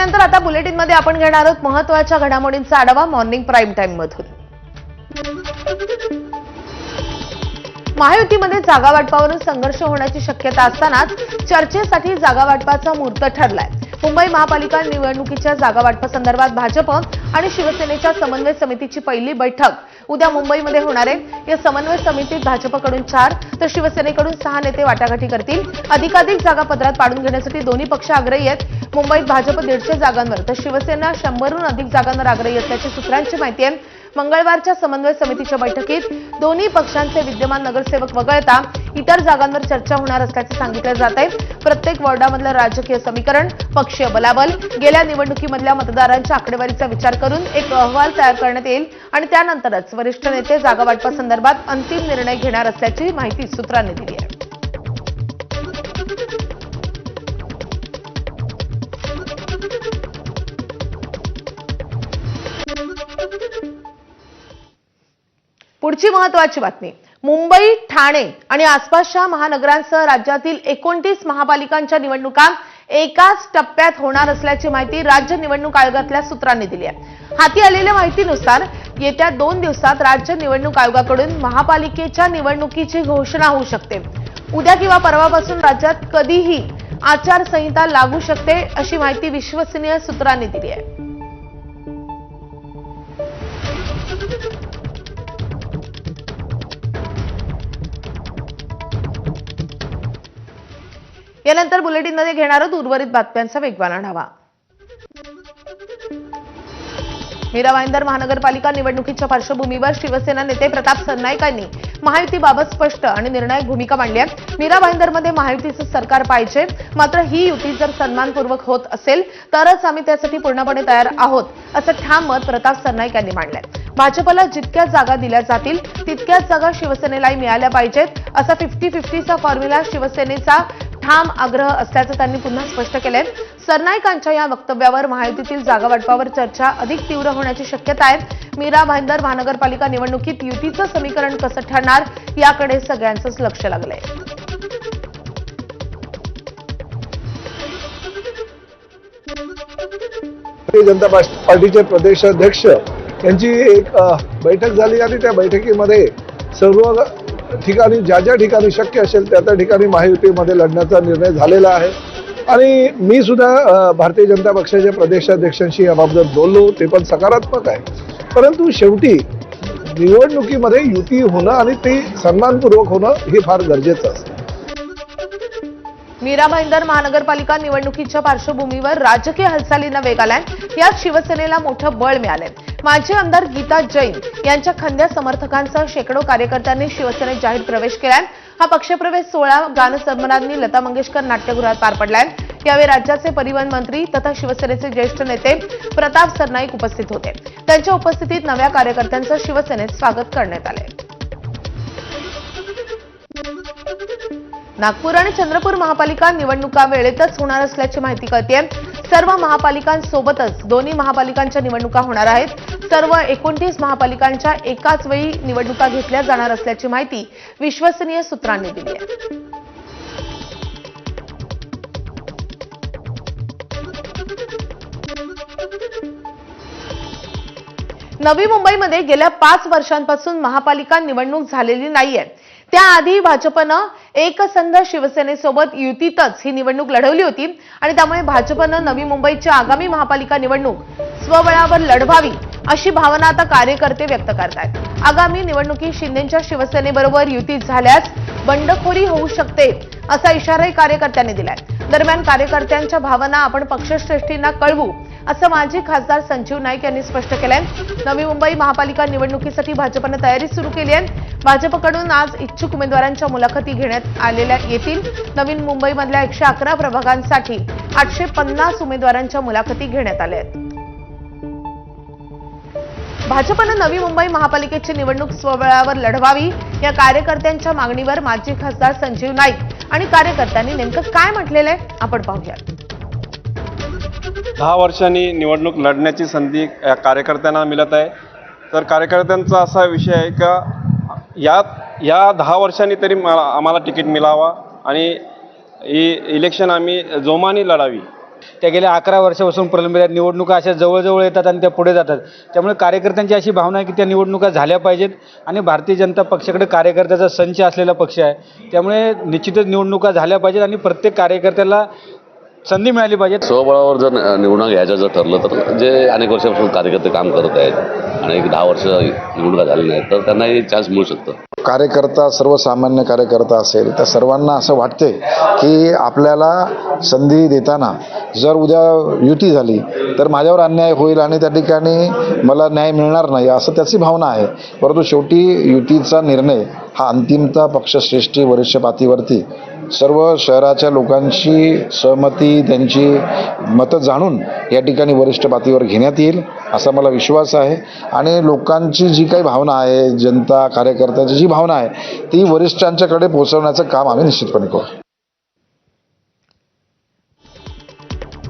नंतर आता बुलेटिन मध्ये आपण घेणार आहोत महत्त्वाच्या घडामोडींचा आढावा मॉर्निंग प्राईम टाइम मधून। महायुतीमध्ये जागा वाटपावरून संघर्ष होण्याची शक्यता असतानाच चर्चेसाठी जागा वाटपाचा मुहूर्त ठरलाय। मुंबई महापालिका निवडणुकीच्या जागा वाटपासंदर्भात भाजप आणि शिवसेनेच्या समन्वय समितीची पहिली बैठक उद्या मुंबईमध्ये होणार आहे। या समन्वय समितीत भाजपकडून 4 तर शिवसेनेकडून 6 नेते वाटाघाटी करतील। अधिकाधिक जागा पदरात पाडून घेण्यासाठी दोन्ही पक्ष आग्रही आहेत। मुंबईत भाजप 150 जागांवर तर शिवसेना 100हून अधिक जागांवर आग्रही असल्याची सूत्रांची माहिती आहे। मंगळवारच्या समन्वय समितीच्या बैठकीत दोन्ही पक्षांचे विद्यमान नगरसेवक वगळता इतर जागांवर चर्चा होणार असल्याचे सांगितले जात आहे। प्रत्येक वॉर्डामधलं राजकीय समीकरण, पक्षीय बलाबल, गेल्या निवडणुकीमधल्या मतदारांच्या आकडेवारीचा विचार करून एक अहवाल तयार करण्यात येईल आणि त्यानंतरच वरिष्ठ नेते जागा वाटपासंदर्भात अंतिम निर्णय घेणार असल्याची माहिती सूत्रांनी दिली आहे। पुढची महत्त्वाची बातमी, मुंबई, ठाणे आणि आसपासच्या महानगरांसह राज्यातील 29 महापालिकांच्या निवडणुका एकाच टप्प्यात होणार असल्याची माहिती राज्य निवडणूक आयोगातल्या सूत्रांनी दिली आहे। हाती आलेल्या माहितीनुसार येत्या 2 दिवसात राज्य निवडणूक आयोगाकडून महापालिकेच्या निवडणुकीची घोषणा होऊ शकते। उद्या किंवा परवापासून राज्यात कधीही आचारसंहिता लागू शकते अशी माहिती विश्वसनीय सूत्रांनी दिली आहे। यानंतर बुलेटिनमध्ये घेणार आहोत उर्वरित बातम्यांचा वेगवान आढावा। मीरा भाईंदर महानगरपालिका निवडणुकीच्या पार्श्वभूमीवर शिवसेना नेते प्रताप सरनाईक यांनी महायुतीबाबत स्पष्ट आणि निर्णायक भूमिका मांडली आहे। मीरा भाईंदरमध्ये महायुतीचं सरकार पाहिजे, मात्र ही युती जर सन्मानपूर्वक होत असेल तरच आम्ही त्यासाठी पूर्णपणे तयार आहोत, असं ठाम मत प्रताप सरनाईक यांनी मांडलंय। भाजपला जितक्या जागा दिल्या जातील तितक्याच जागा शिवसेनेलाही मिळाल्या पाहिजेत, असा 50-50चा फॉर्म्युला शिवसेनेचा ठाम आग्रह असल्याचं त्यांनी पुन्हा स्पष्ट केलंय। सरनाईकांच्या या वक्तव्यावर महायुतीतील जागा वाटपावर चर्चा अधिक तीव्र होण्याची शक्यता आहे। मीरा भाईंदर महानगरपालिका निवडणुकीत युतीचं समीकरण कसं ठरणार याकडे सगळ्यांचंच लक्ष लागलंय। भारतीय जनता पार्टीचे प्रदेशाध्यक्ष यांची एक बैठक झाली आणि त्या बैठकीमध्ये सर्व ठिकाणी ज्या ठिकाणी शक्य असेल त्या ठिकाणी महायुतीमध्ये लढण्याचा निर्णय झालेला आहे आणि मी सुद्धा भारतीय जनता पक्षाच्या प्रदेशाध्यक्षांशी याबाबत बोललो, ते पण सकारात्मक आहे। परंतु शेवटी निवडणुकीमध्ये युती होणं आणि ते सन्मानपूर्वक होणं हे फार गरजेचं असतं। मीरा भाईंदर महानगरपालिका निवडणुकीच्या पार्श्वभूमीवर राजकीय हालचालींना वेग आलाय। यात शिवसेनेला मोठं बळ मिळालंय। माजी आमदार गीता जैन यांच्या खंद्या समर्थकांसह शेकडो कार्यकर्त्यांनी शिवसेनेत जाहीर प्रवेश केलाय। हा पक्षप्रवेश सोहळा गानसन्मानांनी लता मंगेशकर नाट्यगृहात पार पडलाय। यावेळी राज्याचे परिवहन मंत्री तथा शिवसेनेचे ज्येष्ठ नेते प्रताप सरनाईक उपस्थित होते। त्यांच्या उपस्थितीत नव्या कार्यकर्त्यांचं शिवसेनेत स्वागत करण्यात आले। नागपूर आणि चंद्रपूर महापालिका निवडणुका वेळेतच होणार असल्याची माहिती कळतेय। सर्व महापालिकांसोबतच दोन्ही महापालिकांच्या निवडणुका होणार आहेत। सर्व 29 महापालिकांच्या एकाच वेळी निवडणुका घेतल्या जाणार असल्याची माहिती विश्वसनीय सूत्रांनी दिली आहे। नवी मुंबईमध्ये गेल्या 5 वर्षांपासून महापालिका निवडणूक झालेली नाहीये। त्याआधी भाजपनं एकसंध शिवसेनेसोबत युतीतच ही निवडणूक लढवली होती आणि त्यामुळे भाजपनं नवी मुंबईची आगामी महापालिका निवडणूक स्वबळावर लढवावी अशी भावना आता कार्यकर्ते व्यक्त करतायत। आगामी निवडणुकीत शिंदेंच्या शिवसेनेबरोबर युती झाल्यास बंडखोरी होऊ शकते असा इशाराही कार्यकर्त्यांनी दिलाय। दरम्यान कार्यकर्त्यांच्या भावना आपण पक्षश्रेष्ठींना कळवू असं माजी खासदार संजीव नाईक यांनी स्पष्ट केलंय। नवी मुंबई महापालिका निवडणुकीसाठी भाजपनं तयारी सुरू केली आहे। भाजपकडून आज इच्छुक उमेदवारांच्या मुलाखती घेण्यात आलेल्या येतील। नवीन मुंबईमधल्या 111 प्रभागांसाठी 850 उमेदवारांच्या मुलाखती घेण्यात आल्या आहेत। भाजपनं नवी मुंबई महापालिकेची निवडणूक स्वबळावर लढवावी या कार्यकर्त्यांच्या मागणीवर माजी खासदार संजीव नाईक आणि कार्यकर्त्यांनी नेमकं काय म्हटलेलं आहे आपण पाहूयात। 10 वर्षांनी निवडणूक लढण्याची संधी कार्यकर्त्यांना मिळत आहे। तर कार्यकर्त्यांचा असा विषय आहे का या 10 वर्षांनी तरी आम्हाला तिकीट मिळावा आणि ही इलेक्शन आम्ही जोमाने लढावी त्या गेल्या 11 वर्षापासून प्रलंबित आहेत. निवडणुका अशा जवळजवळ येतात आणि त्या पुढे जातात. त्यामुळे कार्यकर्त्यांची अशी भावना आहे की त्या निवडणुका झाल्या पाहिजेत आणि भारतीय जनता पक्षाकडे कार्यकर्त्याचा संच असलेला पक्ष आहे. त्यामुळे निश्चितच निवडणुका झाल्या पाहिजेत आणि प्रत्येक कार्यकर्त्याला संधी मिळाली पाहिजे. स्वबळावर जर निवडणूक घ्यायचं जर ठरलं तर जे अनेक वर्षापासून कार्यकर्ते काम करत आहेत आणि 10 वर्ष निवडणुका झाली नाहीत तर त्यांनाही चान्स मिळू शकतो. कार्यकर्ता सर्वसामान्य कार्यकर्ता असेल तर सर्वांना असं वाटते की आपल्याला संधी देताना जर उद्या युती झाली तर माझ्यावर अन्याय होईल आणि त्या ठिकाणी मला न्याय मिळणार नाही असं त्याची भावना आहे. परंतु शेवटी युतीचा निर्णय हा अंतिमतः पक्षश्रेष्ठी वरिष्ठ पातळीवरती सर्व शहराच्या लोकांची सहमती त्यांची मतं जाणून या ठिकाणी वरिष्ठ पातळीवर घेण्यात येईल असा मला विश्वास आहे. आणि लोकांची जी काही भावना आहे, जनता कार्यकर्त्यांची जी भावना आहे ती वरिष्ठांच्याकडे पोहोचवण्याचं काम आम्ही निश्चितपणे करू.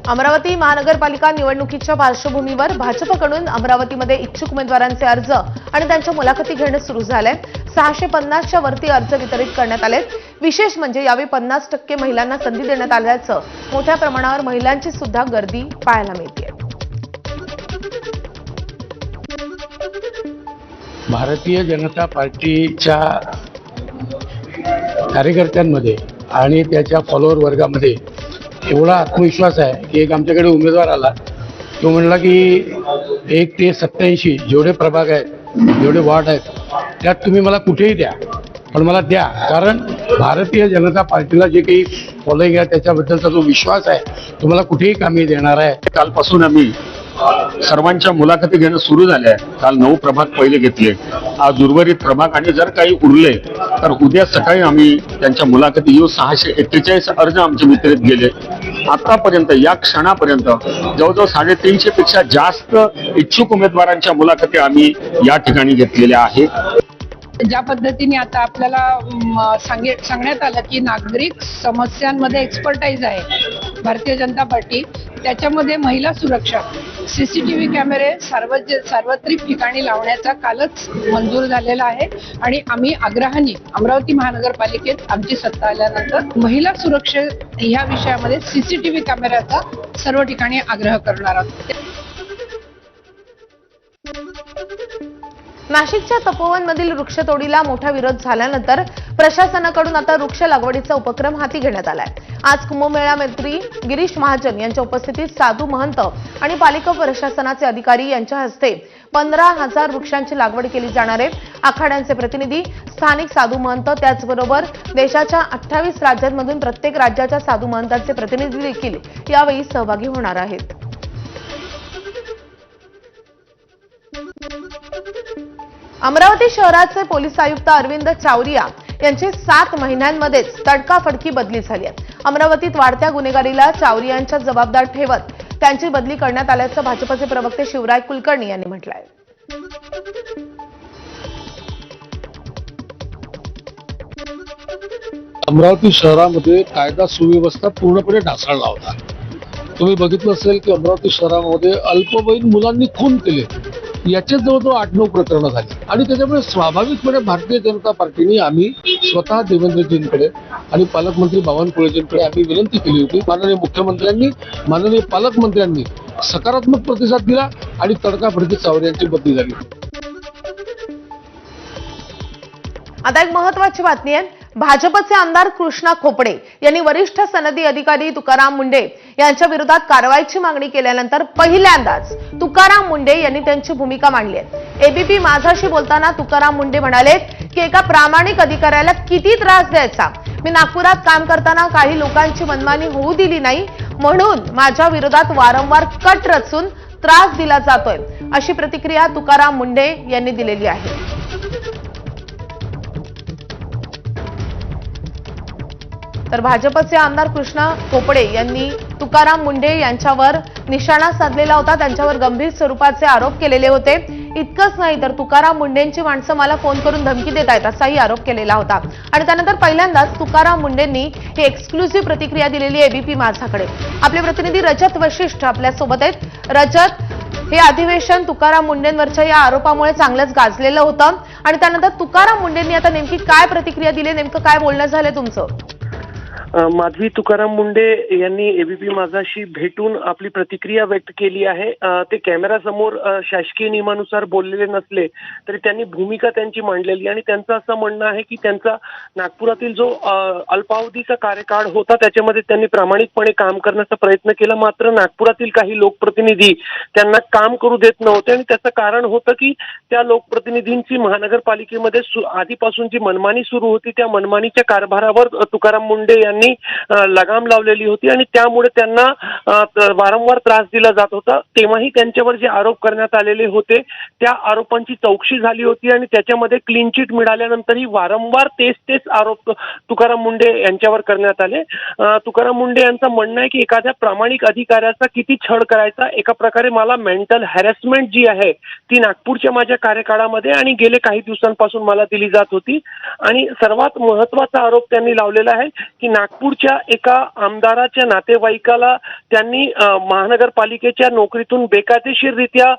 अमरावती महानगरपालिका निवडणुकीच्या पार्श्वभूमीवर भाजपकडून अमरावतीमध्ये इच्छुक उमेदवारांचे अर्ज आणि त्यांच्या मुलाखती घेणं सुरू झालंय. 650च्या वरती अर्ज वितरित करण्यात आलेत. विशेष म्हणजे यावेळी 50% महिलांना संधी देण्यात आल्याचं मोठ्या प्रमाणावर महिलांची सुद्धा गर्दी पाहायला मिळते. भारतीय जनता पार्टीच्या कार्यकर्त्यांमध्ये आणि त्याच्या फॉलोअर वर्गामध्ये एवढा आत्मविश्वास आहे की एक आमच्याकडे उमेदवार आला, तो म्हणला की 1 ते 87 जेवढे प्रभाग आहेत, जेवढे वॉर्ड आहेत त्यात तुम्ही मला कुठेही द्या, पण मला द्या, कारण भारतीय जनता पार्टीला जे काही फॉलोईंग आहे त्याच्याबद्दलचा जो विश्वास आहे तो मला कुठेही कामी देणार आहे. कालपासून आम्ही सर्वांच्या मुलाखती घेणं सुरू झाल्या आहे. काल 9 प्रभाग पहिले घेतले, आज उर्वरित प्रभाग आणि जर काही उरले तर उद्या सकाळी आम्ही त्यांच्या मुलाखती येऊ. 641 अर्ज आमचे वितरित गेले. आतापर्यंत या क्षणापर्यंत जवळजवळ 350 पेक्षा जास्त इच्छुक उमेदवारांच्या मुलाखती आम्ही या ठिकाणी घेतलेल्या आहेत. ज्या पद्धतीने आता आपल्याला सांगण्यात आलं की नागरिक समस्यांमध्ये एक्सपर्टाईज आहे भारतीय जनता पार्टी, त्याच्यामध्ये महिला सुरक्षा, CCTV कॅमेरे सार्वत्रिक ठिकाणी लावण्याचा कालच मंजूर झालेला आहे. आणि आम्ही आग्रहाने अमरावती महानगरपालिकेत आमची सत्ता आल्यानंतर महिला सुरक्षा ह्या विषयामध्ये CCTV कॅमेऱ्याचा सर्व ठिकाणी आग्रह करणार आहोत. नाशिकच्या तपोवनमधील वृक्षतोडीला मोठा विरोध झाल्यानंतर प्रशासनाकडून आता वृक्ष लागवडीचा उपक्रम हाती घेण्यात आलाय. आज कुंभमेळा मंत्री गिरीश महाजन यांच्या उपस्थितीत साधू महंत आणि पालिका प्रशासनाचे अधिकारी यांच्या हस्ते 15,000 वृक्षांची लागवड केली जाणार आहे. आखाड्यांचे प्रतिनिधी, स्थानिक साधू महंत, त्याचबरोबर देशाच्या 28 राज्यांमधून प्रत्येक राज्याच्या साधू महंतांचे प्रतिनिधी देखील यावेळी सहभागी होणार आहेत. अमरावती शहराचे पोलीस आयुक्त अरविंद चावरिया यांची 7 महिन्यांमध्येच तडकाफडकी बदली झाली आहे. अमरावतीत वाढत्या गुन्हेगारीला चावरियांच्या जबाबदार ठेवत त्यांची बदली करण्यात आल्याचं भाजपचे प्रवक्ते शिवराय कुलकर्णी यांनी म्हटलंय. अमरावती शहरामध्ये कायदा सुव्यवस्था पूर्णपणे ढासळला होता. तुम्ही बघितलं असेल की अमरावती शहरामध्ये अल्पवयीन मुलांनी खून केले, याचे जवळजवळ 8-9 प्रकरणं झाली. आणि त्याच्यामुळे स्वाभाविकपणे भारतीय जनता पार्टीने आम्ही स्वतः देवेंद्रजींकडे आणि पालकमंत्री बावनकुळेजींकडे आम्ही विनंती केली होती. माननीय मुख्यमंत्र्यांनी, माननीय पालकमंत्र्यांनी सकारात्मक प्रतिसाद दिला आणि तडकाफडकी चावरियांची बदली झाली. आता एक महत्त्वाची बातमी आहे. भाजपचे आमदार कृष्णा खोपडे यांनी वरिष्ठ सनदी अधिकारी तुकाराम मुंडे यांच्या विरोधात कारवाईची मागणी केल्यानंतर पहिल्यांदाच तुकाराम मुंडे यांनी त्यांची भूमिका मांडली आहे. एबीपी माझाशी बोलताना तुकाराम मुंडे म्हणाले की एका प्रामाणिक अधिकाऱ्याला किती त्रास द्यायचा. मी नागपुरात काम करताना काही लोकांची मनमानी होऊ दिली नाही, म्हणून माझ्या विरोधात वारंवार कट रचून त्रास दिला जातोय, अशी प्रतिक्रिया तुकाराम मुंडे यांनी दिलेली आहे. तर भाजपचे आमदार कृष्णा खोपडे यांनी तुकाराम मुंडे यांच्यावर निशाणा साधलेला होता. त्यांच्यावर गंभीर स्वरूपाचे आरोप केलेले होते. इतकंच नाही तर तुकाराम मुंडेंची माणसं मला फोन करून धमकी देत आहेत असाही आरोप केलेला होता. आणि त्यानंतर पहिल्यांदाच तुकाराम मुंडेंनी ही एक्सक्लुझिव्ह प्रतिक्रिया दिलेली एबीपी माझाकडे. आपले प्रतिनिधी रजत वशिष्ठ आपल्यासोबत आहेत. रजत, हे अधिवेशन तुकाराम मुंडेंवरच्या या आरोपामुळे चांगलंच गाजलेलं होतं आणि त्यानंतर तुकाराम मुंडेंनी आता नेमकी काय प्रतिक्रिया दिली, नेमकं काय बोलणं झालं तुमचं? माधवी तुकाराम मुंडे यांनी एबीपी माझाशी भेटून आपली प्रतिक्रिया व्यक्त केली आहे. ते कॅमेरासमोर शासकीय नियमानुसार बोललेले नसले तरी त्यांनी भूमिका त्यांची मांडलेली आणि त्यांचं असं म्हणणं आहे की त्यांचा नागपुरातील जो अल्पावधीचा कार्यकाळ होता त्याच्यामध्ये त्यांनी प्रामाणिकपणे काम करण्याचा प्रयत्न केला, मात्र नागपुरातील काही लोकप्रतिनिधी त्यांना काम करू देत नव्हते आणि त्याचं कारण होतं की त्या लोकप्रतिनिधींची महानगरपालिकेमध्ये आधीपासून जी मनमानी सुरू होती त्या मनमानीच्या कारभारावर तुकाराम मुंडे यांनी लगाम लावलेली होती आणि त्यामुळे त्यांना वारंवार त्रास दिला जात होता. तेव्हाही त्यांच्यावर जे आरोप करण्यात आलेले होते त्या आरोपांची चौकशी झाली होती आणि त्याच्यामध्ये क्लीन चिट मिळाल्यानंतरही वारंवार तेच आरोप तुकाराम मुंडे यांच्यावर करण्यात आले. तुकाराम मुंडे यांचं म्हणणं आहे की एखाद्या प्रामाणिक अधिकाऱ्याचा किती छळ करायचा, एका प्रकारे मला मेंटल हॅरेसमेंट जी आहे ती नागपूरच्या माझ्या कार्यकाळामध्ये आणि गेले काही दिवसांपासून मला दिली जात होती. आणि सर्वात महत्त्वाचा आरोप त्यांनी लावलेला आहे की नागपूरच्या एका आमदाराच्या नातेवाईकाला त्यांनी महानगरपालिकेच्या नोकरीतून बेकायदेशीररित्या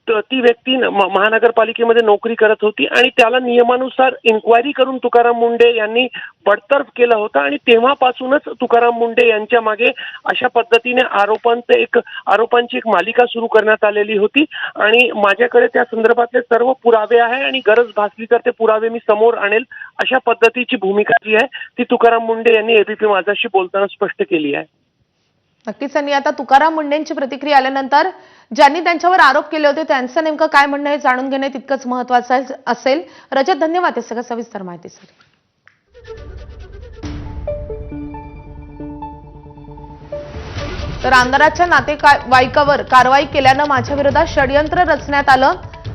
ती व्यक्ती महानगरपालिकेमध्ये नोकरी करत होती आणि त्याला नियमानुसार इन्क्वायरी करून तुकाराम मुंडे यांनी बडतर्फ केलं होतं आणि तेव्हापासूनच तुकाराम मुंडे यांच्या मागे अशा पद्धतीने आरोपांची एक मालिका सुरू करण्यात आलेली होती. आणि माझ्याकडे त्या संदर्भातले सर्व पुरावे आहे आणि गरज भासली तर ते पुरावे मी समोर आणेल, अशा पद्धतीची भूमिका जी आहे ती तुकाराम मुंडे यांनी एबीपी माझाशी बोलताना स्पष्ट केली आहे. नक्कीच. आणि आता तुकाराम मुंडेंची प्रतिक्रिया आल्यानंतर ज्यांनी त्यांच्यावर आरोप केले होते त्यांचं नेमकं काय म्हणणं हे जाणून घेणे तितकंच महत्त्वाचं असेल. रजत, धन्यवाद हे सगळं सविस्तर माहितीसाठी. तर आमदाराच्या नातेवाईकावर कारवाई केल्यानं माझ्या विरोधात षडयंत्र रचण्यात आलं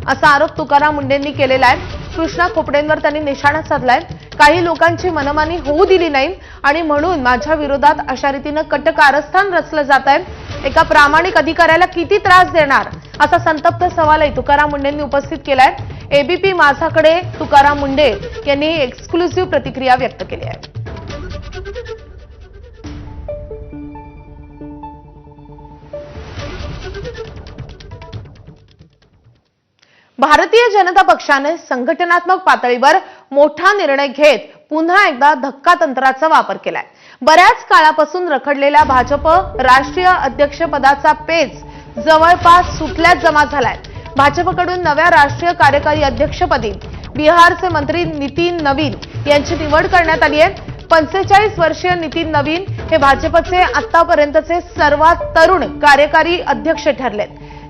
असा आरोप तुकाराम मुंडेंनी केलेला आहे. कृष्णा खोपडेंवर त्यांनी निशाणा साधलाय. काही लोकांची मनमानी होऊ दिली नाही आणि म्हणून माझ्या विरोधात अशा रीतीनं कटकारस्थान रचलं जात आहे. एका प्रामाणिक अधिकाऱ्याला किती त्रास देणार असा संतप्त सवालही तुकाराम मुंडेंनी उपस्थित केलाय. एबीपी माझाकडे तुकाराम मुंडे यांनी एक्सक्लुसिव्ह प्रतिक्रिया व्यक्त केली आहे. भारतीय जनता पक्षाने संघटनात्मक पातळीवर मोठा निर्णय घेत पुन्हा एकदा धक्कातंत्राचा वापर केलाय. बऱ्याच काळापासून रखडलेल्या भाजप राष्ट्रीय अध्यक्षपदाचा पेच जवळपास सुटल्यात जमा झालाय. भाजपकडून नव्या राष्ट्रीय कार्यकारी अध्यक्षपदी बिहारचे मंत्री नितीन नवीन यांची निवड करण्यात आली आहे. 45 वर्षीय नितीन नवीन हे भाजपचे आतापर्यंतचे सर्वात तरुण कार्यकारी अध्यक्ष ठरलेत.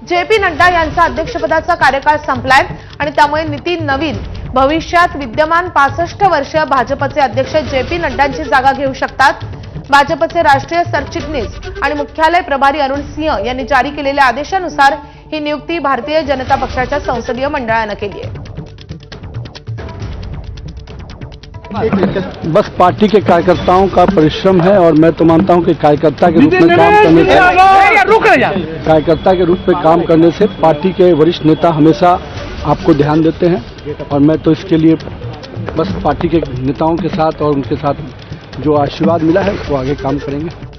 जे.पी. नड्डा यांचा अध्यक्षपदाचा कार्यकाळ संपलाय आणि त्यामुळे नितीन नवीन भविष्यात विद्यमान 65 वर्षीय भाजपचे अध्यक्ष जे.पी. नड्डांची जागा घेऊ शकतात. भाजपचे राष्ट्रीय सरचिटणीस आणि मुख्यालय प्रभारी अरुण सिंह यांनी जारी केलेल्या आदेशानुसार ही नियुक्ती भारतीय जनता पक्षाच्या संसदीय मंडळानं केली आहे. बस पार्टी के कार्यकर्ताओं का परिश्रम है और मैं तो मानता हूं कि कार्यकर्ता के रूप में काम करने से पार्टी के वरिष्ठ नेता हमेशा आपको ध्यान देते हैं और मैं तो इसके लिए बस पार्टी के नेताओं के साथ और उनके साथ जो आशीर्वाद मिला है उसको आगे काम करेंगे.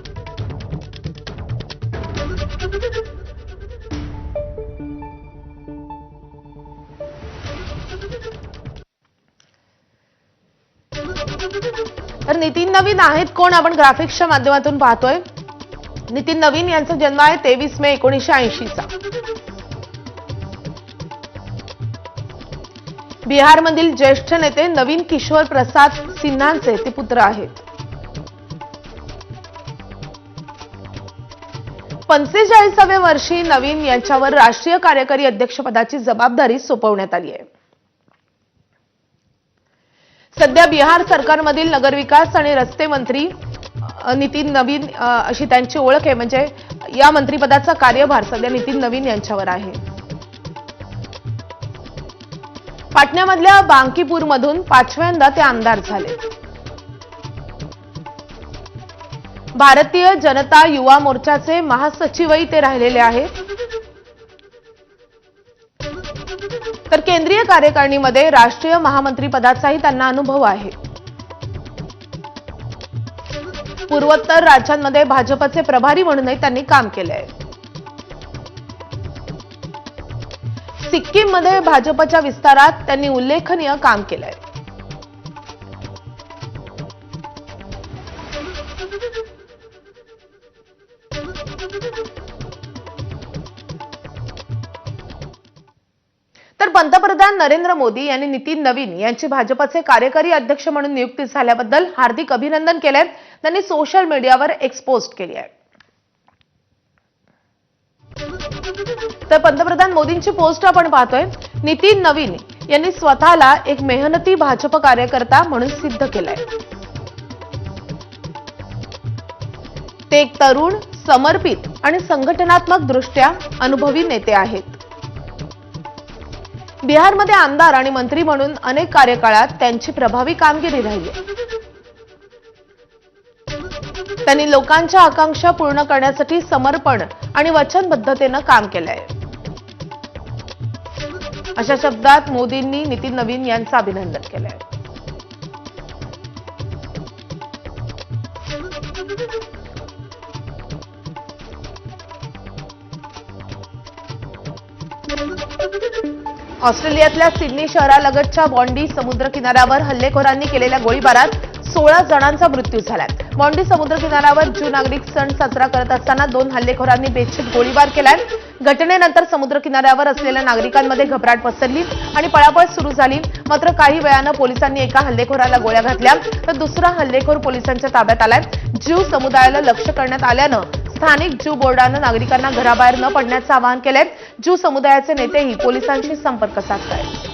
तर नितीन नवीन आहेत कोण, आपण ग्राफिक्सच्या माध्यमातून पाहतोय. नितीन नवीन यांचा जन्म आहे 23 मे 1980 चा. बिहारमधील ज्येष्ठ नेते नवीन किशोर प्रसाद सिन्हांचे ते पुत्र आहेत. 45व्या वर्षी नवीन यांच्यावर राष्ट्रीय कार्यकारी अध्यक्षपदाची जबाबदारी सोपवण्यात आली आहे. सध्या बिहार सरकारमधील नगरविकास आणि रस्ते मंत्री नितीन नवीन अशी त्यांची ओळख आहे. म्हणजे या मंत्रिपदाचा कार्यभार सध्या नितीन नवीन यांच्यावर आहे. पाटण्यामधल्या बांकीपूरमधून 5व्यांदा ते आमदार झाले. भारतीय जनता युवा मोर्चाचे महासचिवही ते राहिलेले आहेत. तर केंद्रीय कार्यकारिणीमध्ये राष्ट्रीय महामंत्री पदाचाही त्यांना अनुभव आहे. पूर्वोत्तर राज्यांमध्ये भाजपचे प्रभारी म्हणूनही त्यांनी काम केले आहे. सिक्कीममध्ये भाजपच्या विस्तारात त्यांनी उल्लेखनीय काम केलंय. पंतप्रधान नरेंद्र मोदी यांनी नितीन नवीन यांची भाजपचे कार्यकारी अध्यक्ष म्हणून नियुक्ती झाल्याबद्दल हार्दिक अभिनंदन केलंय. त्यांनी सोशल मीडियावर एक पोस्ट केली आहे. तर पंतप्रधान मोदींची पोस्ट आपण पाहतोय. नितीन नवीन यांनी स्वतःला एक मेहनती भाजप कार्यकर्ता म्हणून सिद्ध केलंय. ते एक तरुण, समर्पित आणि संघटनात्मक दृष्ट्या अनुभवी नेते आहेत. बिहारमध्ये आमदार आणि मंत्री म्हणून अनेक कार्यकाळात त्यांची प्रभावी कामगिरी राहिली. त्यांनी लोकांच्या आकांक्षा पूर्ण करण्यासाठी समर्पण आणि वचनबद्धतेनं काम केलंय. अशा शब्दात मोदींनी नितीन नवीन यांचं अभिनंदन केलंय. ऑस्ट्रेलियातल्या सिडनी शहरालगतच्या बॉन्डी समुद्र किनाऱ्यावर हल्लेखोरांनी केलेल्या गोळीबारात 16 जणांचा मृत्यू झालाय. बॉन्डी समुद्र किनाऱ्यावर ज्यू नागरिक सण साजरा करत असताना 2 हल्लेखोरांनी बेछूट गोळीबार केलाय. घटनेनंतर समुद्र किनाऱ्यावर असलेल्या नागरिकांमध्ये घबराट पसरली आणि पळापळ सुरू झाली. मात्र काही वेळानं पोलिसांनी एका हल्लेखोराला गोळ्या घातल्या तर दुसरा हल्लेखोर पोलिसांच्या ताब्यात आलाय. ज्यू समुदायाला लक्ष्य करण्यात आल्यानं स्थानिक ज्यू बोर्डानं नागरिकांना घराबाहेर न पडण्याचं आवाहन केलंय. ज्यू समुदायाचे नेतेही पोलिसांशी संपर्क साधतायत.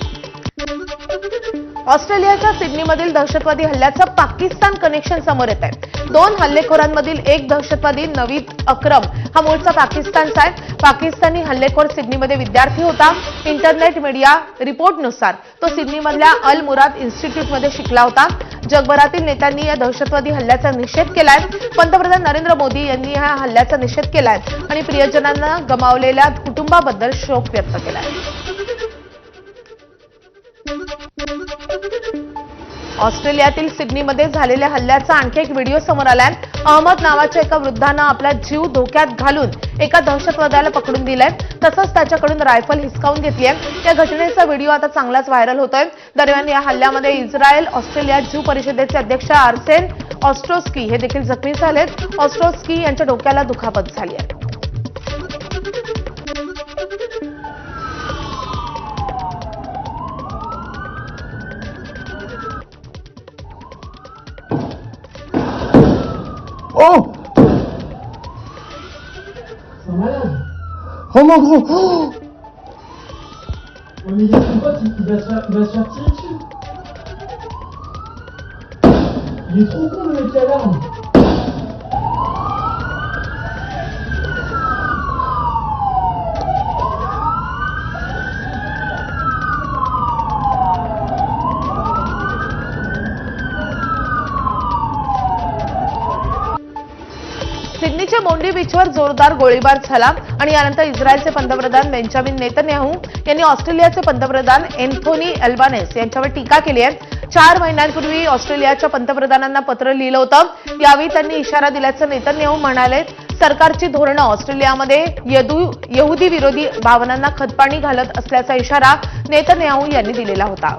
ऑस्ट्रेलियाच्या सिडनीमधील दहशतवादी हल्ल्याचं पाकिस्तान कनेक्शन समोर येत आहे. 2 हल्लेखोरांमधील एक दहशतवादी नवीद अक्रम हा मूळचा पाकिस्तानचा आहे. पाकिस्तानी हल्लेखोर सिडनीमध्ये विद्यार्थी होता. इंटरनेट मीडिया रिपोर्टनुसार तो सिडनीमधल्या अल मुराद इन्स्टिट्यूटमध्ये शिकला होता. जगभरातील नेत्यांनी या दहशतवादी हल्ल्याचा निषेध केलाय. पंतप्रधान नरेंद्र मोदी यांनी या हल्ल्याचा निषेध केलाय आणि प्रियजनांना गमावलेल्या कुटुंबाबद्दल शोक व्यक्त केलाय. ऑस्ट्रेलियातील सिडनीमध्ये झालेल्या हल्ल्याचा आणखी एक व्हिडिओ समोर आलाय. अहमद नावाच्या एका वृद्धानं आपला जीव धोक्यात घालून एका दहशतवाद्याला पकडून दिलाय. तसंच त्याच्याकडून रायफल हिसकावून घेतली आहे. या घटनेचा व्हिडिओ आता चांगलाच व्हायरल होतोय. दरम्यान या हल्ल्यामध्ये इस्रायल ऑस्ट्रेलिया ज्यू परिषदेचे अध्यक्ष आर्सेन ऑस्ट्रोस्की हे देखील जखमी झालेत. ऑस्ट्रोस्की यांच्या डोक्याला दुखापत झाली आहे. Oh! Oh mon gros! Oh! On est des potes, il va se faire tirer dessus. Il est trop con le mec à l'arme. सिडनीच्या Maundy बीचवर जोरदार गोळीबार झाला आणि यानंतर इस्रायलचे पंतप्रधान बेंजामिन नेतन्याहू यांनी ऑस्ट्रेलियाचे पंतप्रधान एन्थोनी अल्बानेस यांच्यावर टीका केली आहे. 4 महिन्यांपूर्वी ऑस्ट्रेलियाच्या पंतप्रधानांना पत्र लिहिलं होतं. यावेळी त्यांनी इशारा दिल्याचं नेतन्याहू म्हणाले. सरकारची धोरणं ऑस्ट्रेलियामध्ये यहुदी विरोधी भावनांना खतपाणी घालत असल्याचा इशारा नेतन्याहू यांनी दिलेला होता.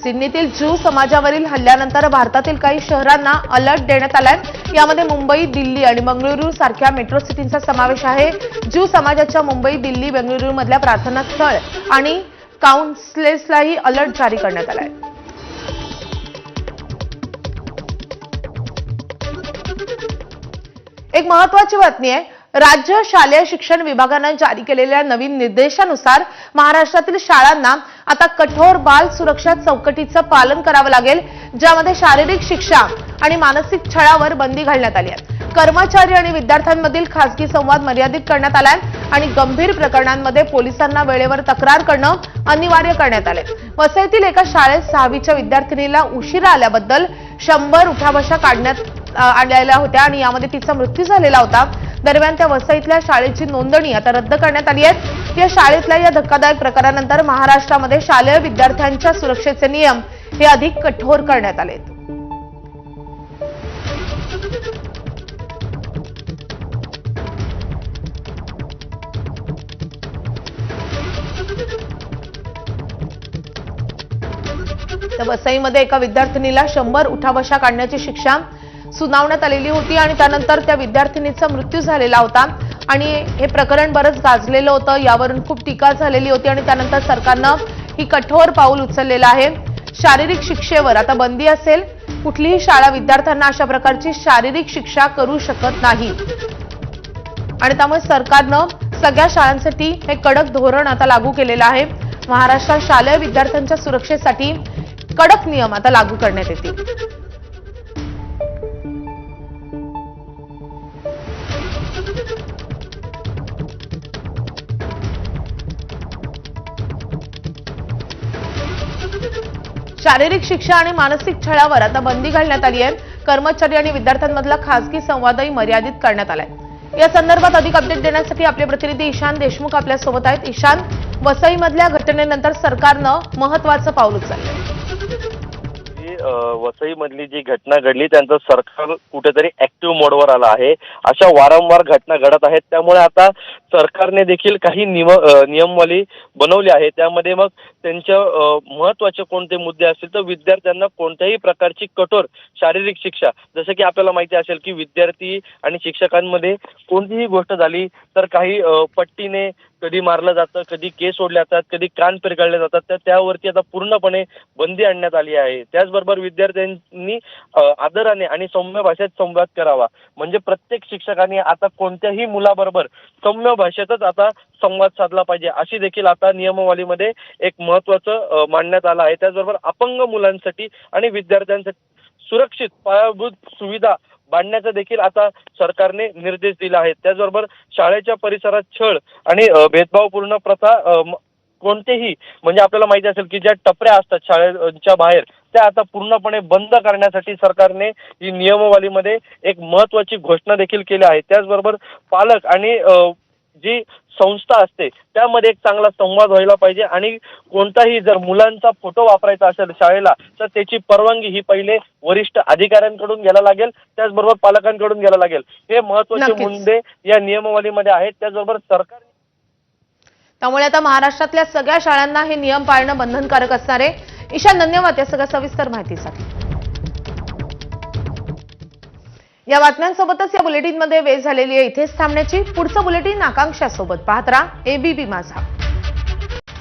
सिडनीतील ज्यू समाजावरील हल्ल्यानंतर भारतातील काही शहरांना अलर्ट देण्यात आलाय. यामध्ये मुंबई, दिल्ली आणि बंगळुरू सारख्या मेट्रो सिटींचा समावेश आहे. ज्यू समाजाच्या मुंबई, दिल्ली, बंगळुरू मधल्या प्रार्थना स्थळ आणि काउन्सिल्सलाही अलर्ट जारी करण्यात आलाय. एक महत्त्वाची बातमी आहे. राज्य शालेय शिक्षण विभागानं जारी केलेल्या नवीन निर्देशानुसार महाराष्ट्रातील शाळांना आता कठोर बाल सुरक्षा चौकटीचं पालन करावं लागेल, ज्यामध्ये शारीरिक शिक्षा आणि मानसिक छळावर बंदी घालण्यात आली आहे. कर्मचारी आणि विद्यार्थ्यांमधील खासगी संवाद मर्यादित करण्यात आलाय आणि गंभीर प्रकरणांमध्ये पोलिसांना वेळेवर तक्रार करणं अनिवार्य करण्यात आलंय. वसईतील एका शाळेत 6वीच्या विद्यार्थिनीला उशिरा आल्याबद्दल 100 उठाबशा काढण्यात आलेल्या होत्या आणि यामध्ये तिचा मृत्यू झालेला होता. दरम्यान त्या वसईतल्या शाळेची नोंदणी आता रद्द करण्यात आली आहे. या शाळेतल्या या धक्कादायक प्रकारानंतर महाराष्ट्रामध्ये शालेय विद्यार्थ्यांच्या सुरक्षेचे नियम हे अधिक कठोर करण्यात आले. तर वसईमध्ये एका विद्यार्थिनीला 100 उठाबशा काढण्याची शिक्षा सुनावण्यात आलेली होती आणि त्यानंतर त्या विद्यार्थिनीचा मृत्यू झालेला होता. आणि हे प्रकरण बरंच गाजलेलं होतं, यावरून खूप टीका झालेली होती आणि त्यानंतर सरकारनं ही कठोर पाऊल उचललेलं आहे. शारीरिक शिक्षेवर आता बंदी असेल. कुठलीही शाळा विद्यार्थ्यांना अशा प्रकारची शारीरिक शिक्षा करू शकत नाही आणि त्यामुळे सरकारनं सगळ्या शाळांसाठी हे कडक धोरण आता लागू केलेलं आहे. महाराष्ट्रात शालेय विद्यार्थ्यांच्या सुरक्षेसाठी कडक नियम आता लागू करण्यात येतील. शारीरिक शिक्षा आणि मानसिक छळावर आता बंदी घालण्यात आली आहे. कर्मचारी आणि विद्यार्थ्यांमधला खासगी संवादही मर्यादित करण्यात आलाय. या संदर्भात अधिक अपडेट देण्यासाठी आपले प्रतिनिधी ईशान देशमुख आपल्या सोबत आहेत. ईशान, वसईमधल्या घटनेनंतर सरकारनं महत्त्वाचं पाऊल उचललंय. वसईमधली जी घटना घडली त्यांचं सरकार कुठेतरी ऍक्टिव्ह मोडवर आलं आहे. अशा वारंवार घटना घडत आहेत, त्यामुळे आता सरकारने देखील काही नियमवाली बनवली आहे. त्यामध्ये मग त्यांच्या महत्त्वाचे कोणते मुद्दे असतील तर विद्यार्थ्यांना कोणत्याही प्रकारची कठोर शारीरिक शिक्षा, जसं की आपल्याला माहिती असेल की विद्यार्थी आणि शिक्षकांमध्ये कोणतीही गोष्ट झाली तर काही पट्टीने कधी मारलं जातं, कधी केस ओढले जातात, कधी कान पिरगळले जातात, तर त्यावरती आता पूर्णपणे बंदी आणण्यात आली आहे. त्याचबरोबर विद्यार्थ्यांनी आदराने आणि सौम्य भाषेत संवाद करावा. म्हणजे प्रत्येक शिक्षकाने आता कोणत्याही मुलाबरोबर सौम्य भाषेतच आता संवाद साधला पाहिजे, अशी देखील आता नियमावलीमध्ये एक महत्त्वाचं मांडण्यात आलं आहे. त्याचबरोबर अपंग मुलांसाठी आणि विद्यार्थ्यांसाठी सुरक्षित पायाभूत सुविधा बांधण्याचा देखील आता सरकारने निर्देश दिला आहे. त्याचबरोबर शाळेच्या परिसरात छळ आणि भेदभावपूर्ण प्रथा कोणतेही, म्हणजे आपल्याला माहिती असेल की ज्या टपऱ्या असतात शाळेच्या बाहेर, त्या आता पूर्णपणे बंद करण्यासाठी सरकारने ही नियमावलीमध्ये एक महत्त्वाची घोषणा देखील केली आहे. त्याचबरोबर पालक आणि जी संस्था असते त्यामध्ये एक चांगला संवाद व्हायला पाहिजे आणि कोणताही जर मुलांचा फोटो वापरायचा असेल शाळेला तर त्याची परवानगी ही पहिले वरिष्ठ अधिकाऱ्यांकडून घ्यायला लागेल, त्याचबरोबर पालकांकडून घ्यायला लागेल. हे महत्त्वाचे मुद्दे या नियमावलीमध्ये आहेत. त्याचबरोबर सरकार त्यामुळे आता महाराष्ट्रातल्या सगळ्या शाळांना हे नियम पाळणं बंधनकारक असणार आहे. ईशान, धन्यवाद या सगळ्या सविस्तर माहितीसाठी. या बातम्यांसोबतच या बुलेटिनमध्ये वेळ झालेली आहे इथेच थांबण्याची. पुढचं बुलेटिन आकांक्षासोबत पाहत राहा एबीपी माझा.